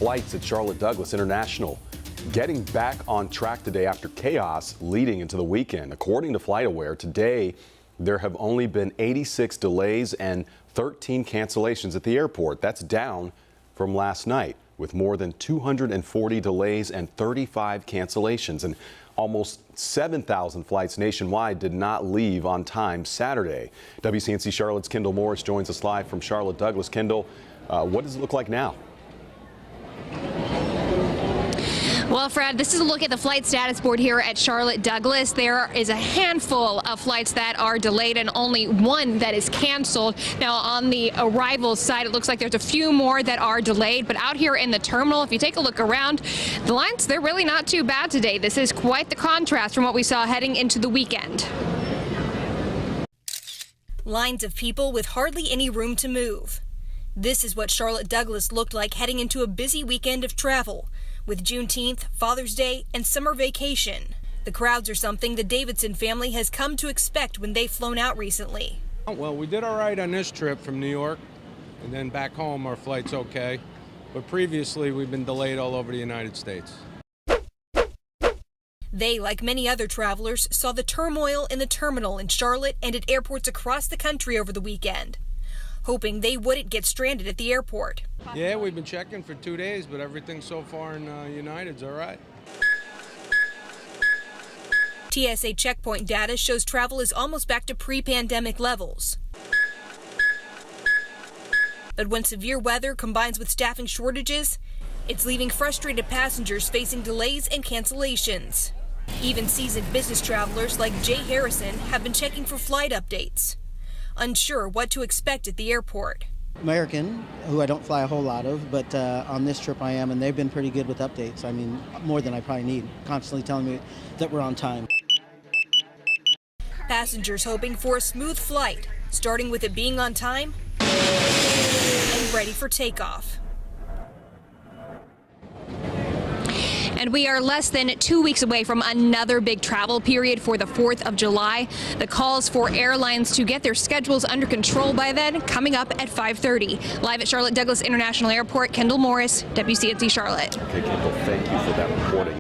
flights at Charlotte Douglas International getting back on track today after chaos leading into the weekend. According to FlightAware, today there have only been 86 delays and 13 cancellations at the airport. That's down from last night, with more than 240 delays and 35 cancellations. And almost 7,000 flights nationwide did not leave on time Saturday. WCNC Charlotte's Kendall Morris joins us live from Charlotte Douglas. Kendall, what does it look like now? Well, Fred, this is a look at the flight status board here at Charlotte Douglas. There is a handful of flights that are delayed and only one that is canceled. Now, on the arrival side, it looks like there's a few more that are delayed. But out here in the terminal, if you take a look around, the lines, they're really not too bad today. This is quite the contrast from what we saw heading into the weekend. Lines of people with hardly any room to move. This is what Charlotte Douglas looked like heading into a busy weekend of travel, with Juneteenth, Father's Day, and summer vacation. The crowds are something the Davidson family has come to expect when they've flown out recently. Well, we did all right on this trip from New York, and then back home our flight's okay. But previously we've been delayed all over the United States. They, like many other travelers, saw the turmoil in the terminal in Charlotte and at airports across the country over the weekend, hoping they wouldn't get stranded at the airport. Yeah, we've been checking for 2 days, but everything so far in United's all right. TSA checkpoint data shows travel is almost back to pre-pandemic levels. But when severe weather combines with staffing shortages, it's leaving frustrated passengers facing delays and cancellations. Even seasoned business travelers like Jay Harrison have been checking for flight updates, unsure what to expect at the airport. American, who I don't fly a whole lot of, but on this trip I am, and they've been pretty good with updates. I mean, more than I probably need, constantly telling me that we're on time. Passengers hoping for a smooth flight, starting with it being on time and ready for takeoff. And we are less than 2 weeks away from another big travel period for the 4th of July. The calls for airlines to get their schedules under control by then coming up at 5:30. Live at Charlotte Douglas International Airport, Kendall Morris, WCNC Charlotte. Okay, Kendall, thank you for that reporting.